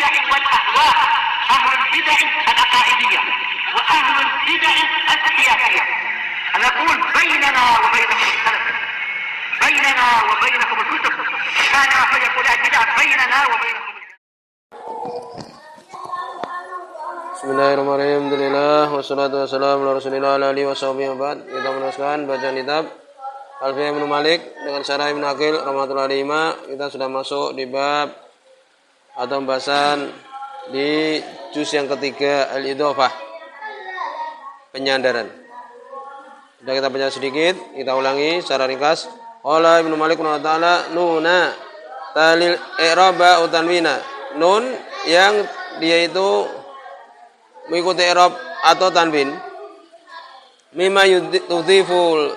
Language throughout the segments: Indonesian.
البدع والأهواء، أهل البدع العقائدية وأهل البدع السياسية. نقول بيننا وبينكم السلف، بيننا وبينكم الكتب، كان فيقول البدع بيننا وبينكم. Bismillahirrahmanirrahim. Alhamdulillah wassalatu wassalamu ala Rasulillah ala alihi washabihi wa ba'd. Kita meneruskan bacaan kitab Alfiyah Ibnu Malik dengan syarah Ibnu Aqil rahmatullahi alaihi. Kita sudah masuk di bab atau pembahasan di juz yang ketiga al-idhofah, penyandaran. Sudah kita baca sedikit, kita ulangi secara ringkas. Qala Ibnu Malik rahimahullah, nuna talil i'raba utanwina. Nun yang dia itu mengikuti i'rab atau tanwin, mimma yudhiful,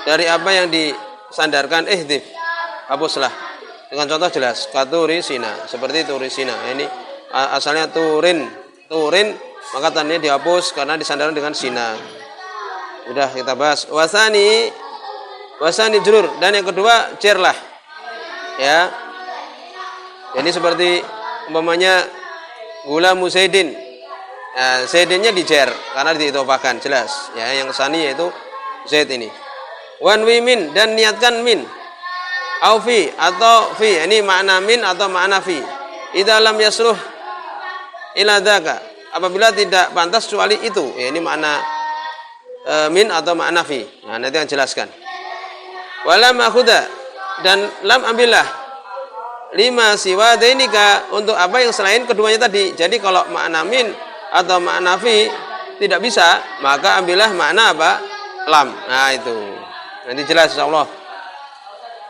dari apa yang disandarkan, ihdif, hapuslah. Dengan contoh jelas, katurisina, seperti turisina. Ini asalnya turin, maka tanwinnya dihapus karena disandarkan dengan sina. Sudah kita bahas. Wasani jurur, dan yang kedua jerlah. Ya. Jadi seperti umpamanya gula musaidin. Nah, zaidinnya dijer karena diidhofahkan, jelas. Ya, yang sani yaitu zaid ini. Wan wi min, dan niatkan min. Au fi atau fi, ini makna min atau makna fi. Idza lam yasluh ila dzaka, apabila tidak pantas kecuali itu. Ya, ini makna min atau makna fi. Nah, nanti akan jelaskan. Walam akhuda, dan lam ambillah lima siwa dainika, untuk apa yang selain keduanya tadi. Jadi kalau makna min atau makna fi tidak bisa, maka ambillah makna apa? Lam. Nah, itu nanti jelas insyaallah.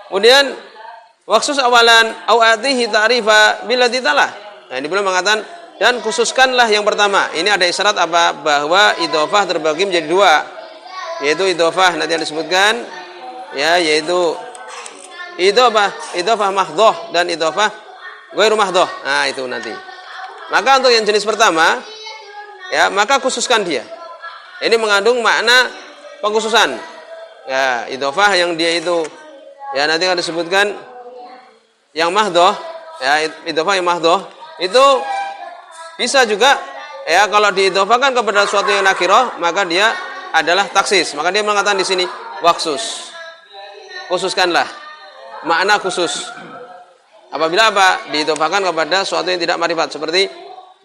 Kemudian waksus awalan au atihi ta'rifa bila ditalah. Nah, ini belum mengatakan dan khususkanlah yang pertama. Ini ada isyarat apa? Bahwa idhofah terbagi menjadi dua, yaitu idhofah nanti yang disebutkan, ya, yaitu idhofah mahdhah dan idhofah ghairu mahdhah. Nah, itu nanti. Maka untuk yang jenis pertama, ya, maka khususkan dia. Ini mengandung makna pengkhususan. Ya, idhofah yang dia itu, ya, nanti akan disebutkan yang mahdhah, ya, idhofah yang mahdhah itu bisa juga, ya, kalau diidhofahkan kepada suatu yang nakirah, maka dia adalah taksis. Maka dia mengatakan di sini waksus. Khususkanlah. Makna khusus. Apabila apa? Diidhofahkan kepada suatu yang tidak ma'rifat, seperti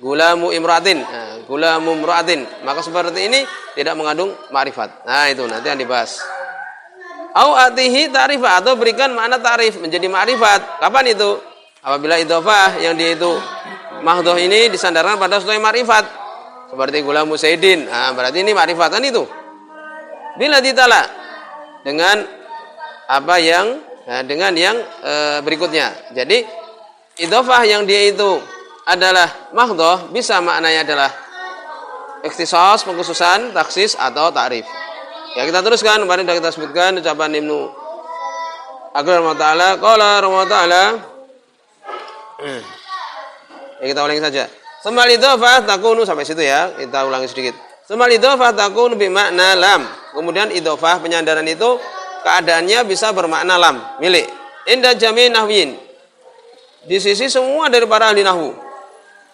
gulamu imra'atin. Nah, gulamu imra'atin. Maka seperti ini tidak mengandung ma'rifat. Nah, itu nanti yang dibahas. Au atihi ta'rifah, atau berikan makna ta'rif menjadi ma'rifat. Kapan itu? Apabila idhofah yang dia itu mahdhah ini disandarkan pada sesuatu yang ma'rifat. Seperti gulamu sayyidin. Nah, berarti ini ma'rifat kan itu. Bila ditala dengan apa yang, nah, dengan yang berikutnya. Jadi idhofah yang dia itu adalah mahdhah, bisa maknanya adalah ikhtisas, pengkhususan, taksis atau ta'rif. Ya, kita teruskan. Kemarin sudah kita sebutkan ucapan Ibnu Aqil rahimahullah, qala rahimahullah. Ya, kita ulangi saja. Semal idhofah takunu, sampai situ ya. Kita ulangi sedikit. Semal idhofah takunu bi makna lam. Kemudian idhofah penyandaran itu keadaannya bisa bermakna lam, milik. Inda jami' nahwiyin, di sisi semua dari para ahli nahwu.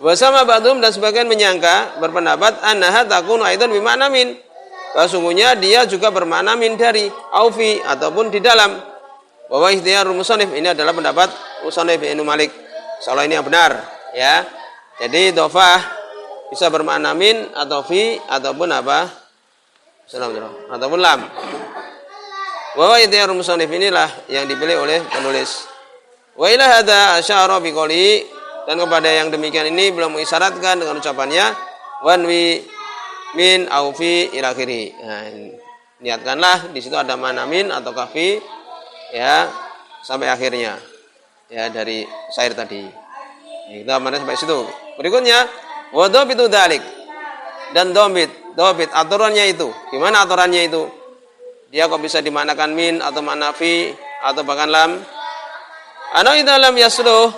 Wasama ba'dhum, dan sebagian menyangka, berpendapat annaha takunu aidan bi makna min. Sesungguhnya dia juga bermakna min dari aufi ataupun di dalam. Bahwa ikhtiyarul musannif, ini adalah pendapat musannif Ibnu Malik. Insyaallah ini yang benar, ya. Jadi idhofah bisa bermakna min atau fi ataupun apa? Ataupun lam. Bahwa ikhtiyarul musannif, inilah yang dipilih oleh penulis. Wa ila hadza asyara biqoli, dan kepada yang demikian ini belum mengisyaratkan dengan ucapannya wanwi min au fi ila akhiri. Nah, niatkanlah di situ ada mana min atau kafi, ya, sampai akhirnya, ya, dari syair tadi. Kita mana sampai situ. Berikutnya wa dhabitu dzalik, dan dhabit aturannya itu. Gimana aturannya itu? Dia kok bisa dimaknakan min atau makna fi atau bahkan lam? Ana idza lam yasluh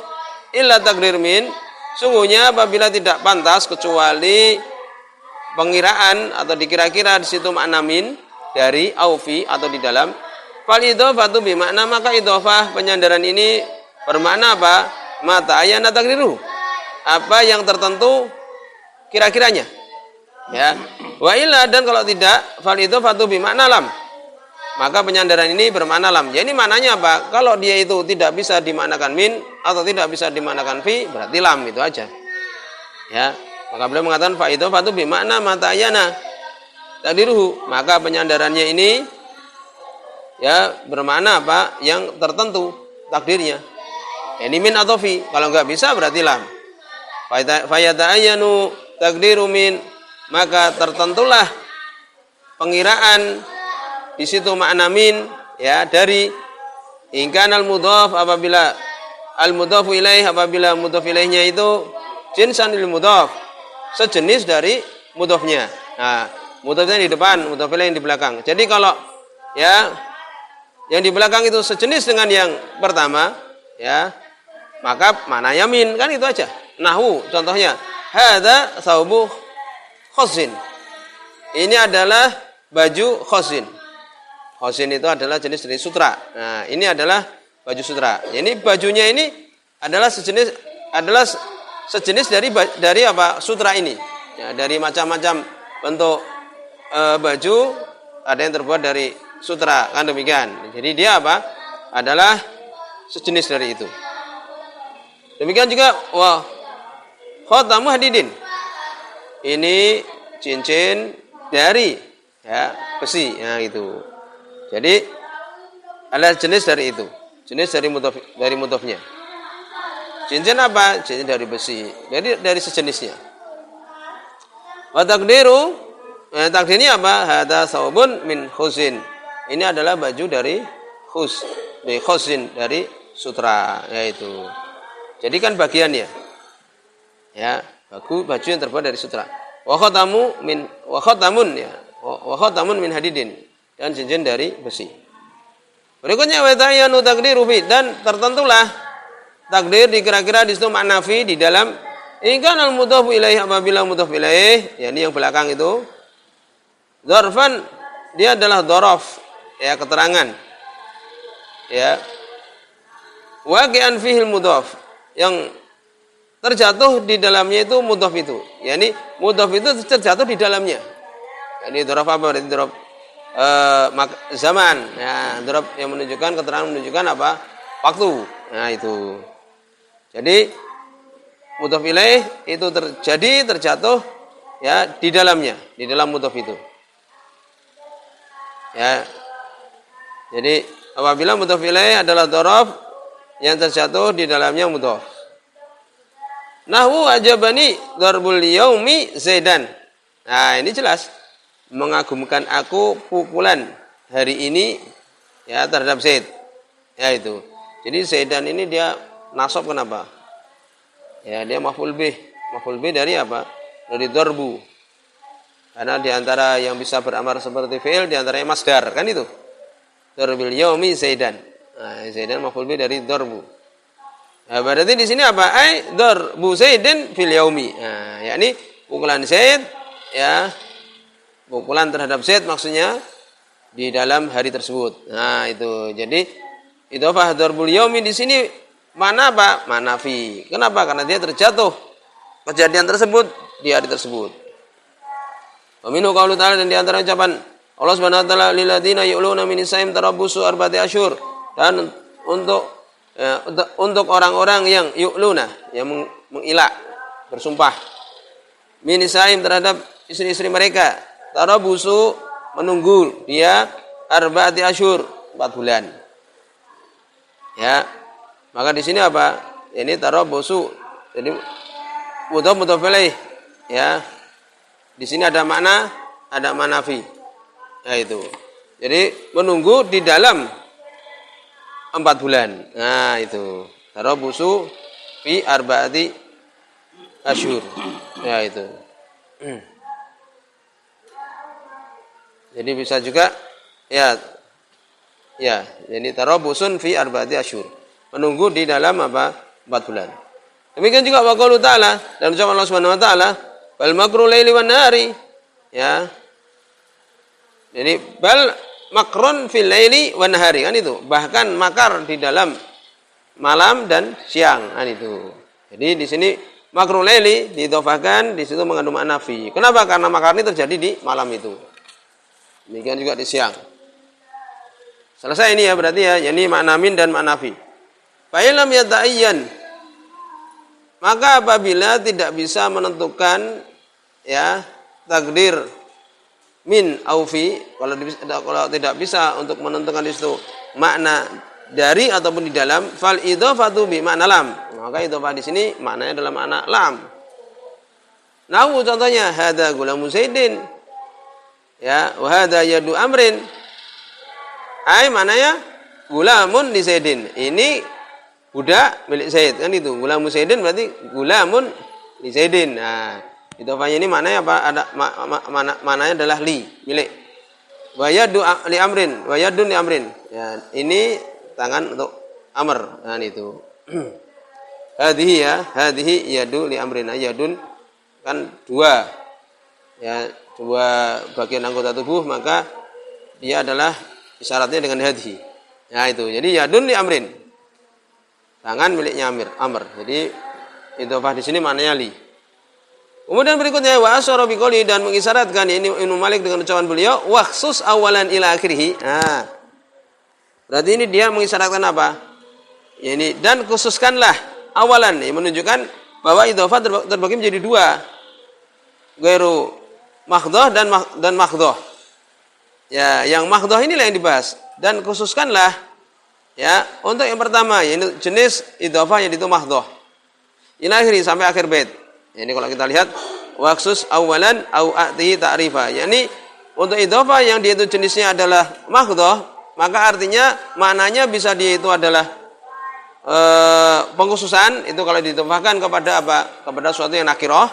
illa takdir min, sungguhnya apabila tidak pantas kecuali pengiraan atau dikira-kira di situ makna min dari aufi atau di dalam, fal idhofatu bi makna, maka idhofah penyandaran ini bermakna apa? Mata ayana takdiru, apa yang tertentu kira-kiranya. Ya. Wa illa, dan kalau tidak, fal itu fatu bi makna lam. Maka penyandaran ini bermakna lam. Jadi maknanya apa? Kalau dia itu tidak bisa dimaknakan min atau tidak bisa dimaknakan fi, berarti lam, itu aja. Ya. Maka beliau mengatakan fa itu fatu bi makna matayana takdiruhu. Maka penyandarannya ini ya bermakna apa? Yang tertentu takdirnya. Ini min atau fi. Kalau enggak bisa berarti lam. Fa yata'ayyanu takdiru min, maka tertentulah pengiraan di situ makna min ya dari ingkan al mudhaf, apabila al mudhafu ilaih, apabila mudhaf ilaihnya itu jinsan lil mudhaf, sejenis dari mudhafnya. Nah, mudhafnya di depan, mudhaf ilaih yang di belakang. Jadi kalau ya yang di belakang itu sejenis dengan yang pertama, ya maka maknanya min, kan itu aja. Nahwu contohnya, hadza thawbu khosin. Ini adalah baju khosin. Khosin itu adalah jenis dari sutra. Nah, ini adalah baju sutra. Ini bajunya ini adalah sejenis dari apa? Sutra ini. Ya, dari macam-macam bentuk baju, ada yang terbuat dari sutra, kan demikian. Jadi dia apa? Adalah sejenis dari itu. Demikian juga wah khatamu hadidin. Ini cincin dari ya besi, ya itu. Jadi ada jenis dari itu, jenis dari mudhafnya. Cincin apa? Cincin dari besi. Jadi dari sejenisnya. Wa taqdiru, takdirnya apa? Hadza saubun min khusin. Ini adalah baju dari khusin, dari sutra, yaitu. Jadi kan bagiannya. Ya, baju yang terbuat dari sutra. Wa khatamun min hadidin, dan cincin dari besi. Berikutnya wa ta'ayyanu taqdiru fi, dan tertentulah takdir dikira-kira di situ makna fi di dalam ingkan al mudhaf ilaih, apabila mudhaf ilaih, yakni yang belakang itu dzarfan, dia adalah dzaraf, ya keterangan. Ya. Waqi'an fihil mudhaf, yang terjatuh di dalamnya itu mudhaf itu. Yani mudhaf itu terjatuh di dalamnya. Yani dzaraf apa? Berarti dzaraf zaman. Ya, dzaraf yang menunjukkan keterangan, menunjukkan apa? Waktu. Nah, itu. Jadi mudhaf ilaih itu terjatuh ya di dalamnya, di dalam mudhaf itu. Ya. Jadi apabila mudhaf ilaih adalah dzaraf yang terjatuh di dalamnya mudhaf. Nahwu ajabani darbul yaumi Zaidan. Nah, ini jelas mengagumkan aku pukulan hari ini ya terhadap Zaid. Ya itu. Jadi Zaidan ini dia nasab kenapa? Ya, dia maf'ul bih. Maf'ul bih dari apa? Dari darbu. Karena di antara yang bisa beramar seperti fi'il di antaranya masdar, kan itu. Darbul yaumi Zaidan. Nah, Zaidan maf'ul bih dari darbu. Nah, berarti di sini apa? Ai darbu Zaidin fil yaumi. Nah, yakni pukulan Zaid ya. Pukulan terhadap Zaid maksudnya di dalam hari tersebut. Nah, itu. Jadi idhofah darbul yaumi di sini mana apa? Mana fi. Kenapa? Karena dia terjatuh kejadian tersebut di hari tersebut. Wa minhu qaulu ta'ala, dan di antara ucapan Allah Subhanahu wa taala lil ladzina yu'luna min nisaim tarabbusu arba'ati asyhur, dan untuk orang-orang yang yu'luna, yang mengilak, bersumpah min nisaim terhadap istri-istri mereka, tarabbusu menunggu dia arba'ati asyhur 4 bulan. Ya. Maka di sini apa? Ini tarabbusu. Jadi mudhaf ilaih. Ya. Di sini ada makna fi. Nah, itu. Jadi menunggu di dalam 4 bulan. Nah, itu. Tarabbusu fi arba'ati asyhur. Ya, itu. Jadi bisa juga ya, jadi tarabbusun fi arba'ati asyhur. Menunggu di dalam apa? 4 bulan. Demikian juga wa qaulu ta'ala, dan ucapan Allah Subhanahu wa taala, bal makru laili wan nahari. Ya. Jadi bal makrun fil laili wan nahari, kan itu. Bahkan makar di dalam malam dan siang, kan itu. Jadi di sini Makrul laili diidhofahkan di situ mengandung makna fi. Kenapa? Karena makar ini terjadi di malam itu. Demikian juga di siang. Selesai ini ya berarti ya, ini makna min dan makna fi. Fa illam yata'ayyan, maka apabila tidak bisa menentukan ya takdir min au fi, kalau tidak bisa untuk menentukan di situ makna dari ataupun di dalam, fal idhofatu bi makna lam. Maka idhofah di sini maknanya adalah makna lam. Nahu contohnya hadza gulamu Zaidin. Ya, wa hadza yadu amrin. Ai maknanya gulamun li Zaidin. Ini budak milik Zaid kan itu. Gulamu Zaidin berarti gulamun li Zaidin. Nah, idhofahnya ini maknanya apa? Ada maknanya adalah li, milik. Wa yadu li amrin, wa yadun li amrin. Ya, ini tangan untuk amr. Nah, itu. Hadhihi ya, hadhihi yadu li amrin. Yadun kan dua. Ya, dua bagian anggota tubuh, maka dia adalah isyaratnya dengan hadhi. Nah, itu. Jadi yadun li amrin. Tangan miliknya amr. Jadi idhofah di sini maknanya li. Kemudian berikutnya wa asyara biqouli, dan mengisyaratkan ini Ibnu Malik dengan ucapan beliau wakhsus awalan ila akhirih. Nah, berarti ini dia mengisyaratkan apa? Ya, ini dan khususkanlah awalan, ini menunjukkan bahwa idhofah terbagi menjadi dua. Ghairu mahdhah dan mahdhah. Ya, yang mahdhah inilah yang dibahas, dan khususkanlah ya untuk yang pertama yaitu jenis idhofah yang itu mahdhah. Ila akhiri, sampai akhir bait. Ini kalau kita lihat waksus awalan au a'tihi ta'rifa. Yani untuk idhofah yang dia itu jenisnya adalah mahdhah, maka artinya maknanya bisa dia itu adalah pengkhususan, itu kalau diidhofahkan kepada apa? Kepada sesuatu yang nakirah,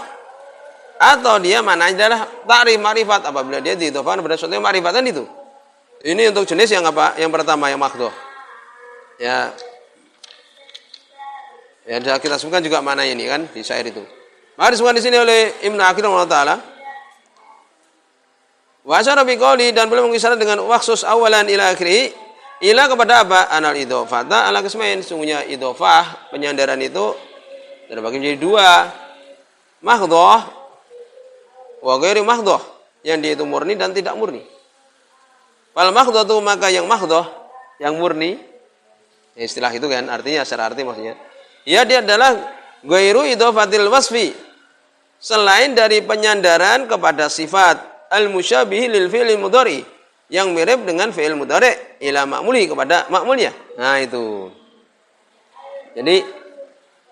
atau dia maknanya adalah ta'rif ma'rifat apabila dia diidhofahkan kepada sesuatu yang ma'rifatan itu. Ini untuk jenis yang apa? Yang pertama yang mahdhah. Ya. Ya, kita sebutkan juga maknanya ini kan di syair itu. Maka disebutkan di sini oleh Ibnu Aqil rahimahullah taala. Wa asyara biqouli, dan beliau mengisyarat dengan waksus awalan ila akhiri, ila kepada apa? Anal idhofata ala qismain, sungguhnya idhofah penyandaran itu terbagi menjadi dua. Mahdhah wa ghairu mahdhah, yang dia itu murni dan tidak murni. Fal mahdhatu, maka yang mahdhah, yang murni, istilah itu kan artinya secara arti maksudnya. Ya, dia adalah ghairu idhofatil wasfi, selain dari penyandaran kepada sifat al-musyabih lil fi'il mudhari, yang mirip dengan fi'il mudhari ila ma'muli, kepada ma'mulnya. Nah, itu. Jadi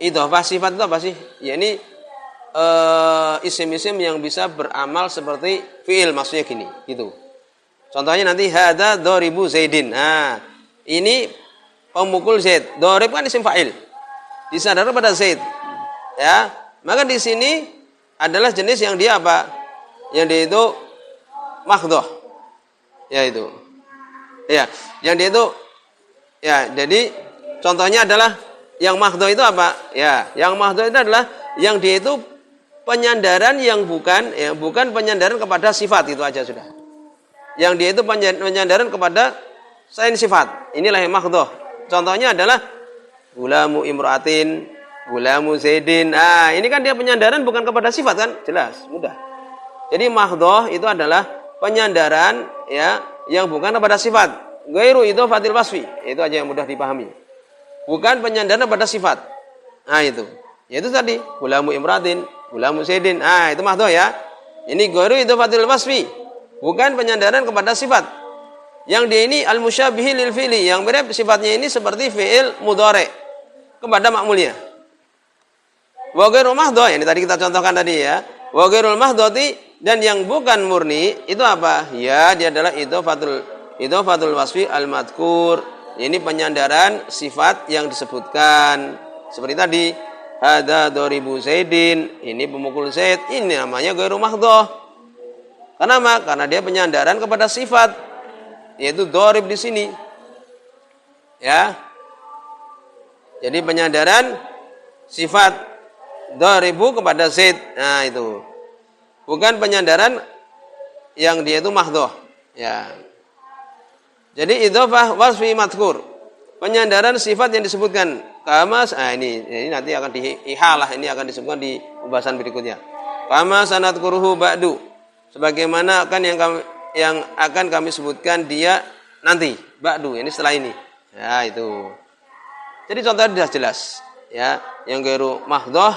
idhofah sifat itu apa sih? Ya, ini isim-isim yang bisa beramal seperti fi'il, maksudnya gini, gitu. Contohnya nanti hadza dharibu Zaidin. Nah, ini pemukul Zaid. Dharib kan isim fa'il, disandarkan pada Zaid. Ya, maka di sini adalah jenis yang dia apa? Yang dia itu mahdhah. Ya, itu. Ya, yang dia itu ya, jadi contohnya adalah yang mahdhah itu apa? Ya, yang mahdhah itu adalah yang dia itu penyandaran yang bukan penyandaran kepada sifat, itu aja sudah. Yang dia itu penyandaran kepada selain sifat. Inilah yang mahdhah. Contohnya adalah gulamu imra'atin, gulamu Zaidin. Ah, ini kan dia penyandaran bukan kepada sifat kan? Jelas, mudah. Jadi mahdhah itu adalah penyandaran ya yang bukan kepada sifat. Ghairu idhofatil wasfi. Itu aja yang mudah dipahami. Bukan penyandaran pada sifat. Nah, itu. Yaitu tadi gulamu imra'atin, gulamu Zaidin. Ah, itu mahdhah ya. Ini ghairu idhofatil wasfi. Bukan penyandaran kepada sifat. Yang dia ini al-musyabihi lil fi'li, yang mirip sifatnya ini seperti fi'il mudhari kepada makmulnya. Wa ghairul mahdhah, ini tadi kita contohkan tadi ya. Wa ghairul mahdhati, dan yang bukan murni itu apa? Ya, dia adalah idhofatul wasfi al-madhkur. Ini penyandaran sifat yang disebutkan. Seperti tadi, hadza dharibu Zaidin, ini pemukul Zaid, ini namanya ghairul mahdhah. Kenapa? Karena dia penyandaran kepada sifat, yaitu dharib di sini. Ya. Jadi penyandaran sifat dharibu kepada Zaid. Nah, itu. Bukan penyandaran yang dia itu mahdhah. Ya. Jadi idhofah wasfi madhkur. penyandaran sifat yang disebutkan. Kama ini nanti akan diihalah, ini akan disebutkan di pembahasan berikutnya. Kama sanadkuruhu ba'du. Sebagaimana yang akan kami sebutkan dia nanti, ba'du, ini setelah ini. Ya, itu. Jadi contohnya jelas ya, yang ghairu mahdhah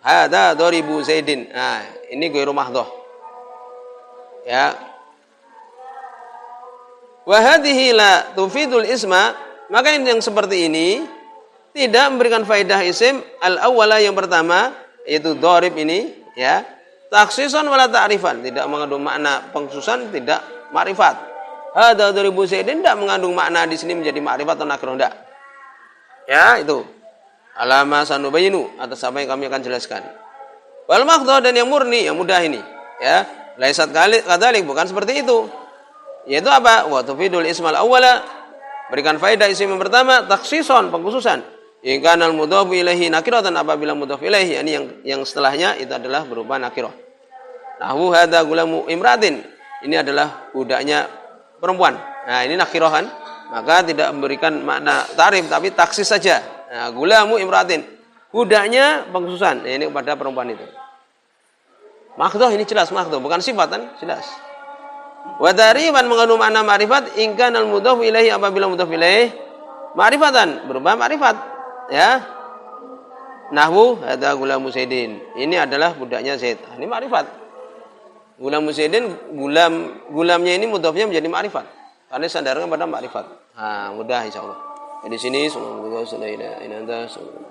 hada daribu Zaidin. Nah, ini ghairu mahdhah. Ya. Wa hadhihi la tufidul isma, maka yang seperti ini tidak memberikan faedah isim al-awwala yang pertama, yaitu dharib ini ya. Takhsisan wala ta'rifan, tidak mengandung makna pengkhususan, tidak ma'rifat. Hada daribu Zaidin tidak mengandung makna di sini menjadi ma'rifat atau nakirah, enggak. Ya, itu. Alama sanubayinu, atas apa yang kami akan jelaskan. Wal mahdhah, dan yang murni, yang mudah ini, ya. Laisat kadzalik, bukan seperti itu. Yaitu apa? Wa tufidul ismal awwala, berikan faedah isim yang pertama, takhsisan, pengkhususan. In kana al mudhaf ilaihi nakiratan, apabila mudhaf ilaihi ini yang setelahnya itu adalah berupa nakirah. Nahwu hadza gulamu imratin, ini adalah budaknya perempuan. Nah, ini nakirah kan? Maka tidak memberikan makna ta'rif tapi taksis saja. Nah, gulamu imratin, budaknya pengkhususan. Nah, ini kepada perempuan itu. Mahdhah ini jelas mahdhah, bukan sifat kan? Jelas. Wa ta'rifan mengandung makna ma'rifat in kana al mudhaf ilaihi, apabila mudhaf ilaihi ma'rifatan, berupa ma'rifat. Ya, nahwu hadza gulamu Zaidin, ini adalah budaknya Zaid. Ini ma'rifat. Gulamu Zaidin, gulamnya ini mudhafnya menjadi ma'rifat karena sandarnya pada ma'rifat. Mudah insyaallah. Di sini sallallahu alaihi wasallam.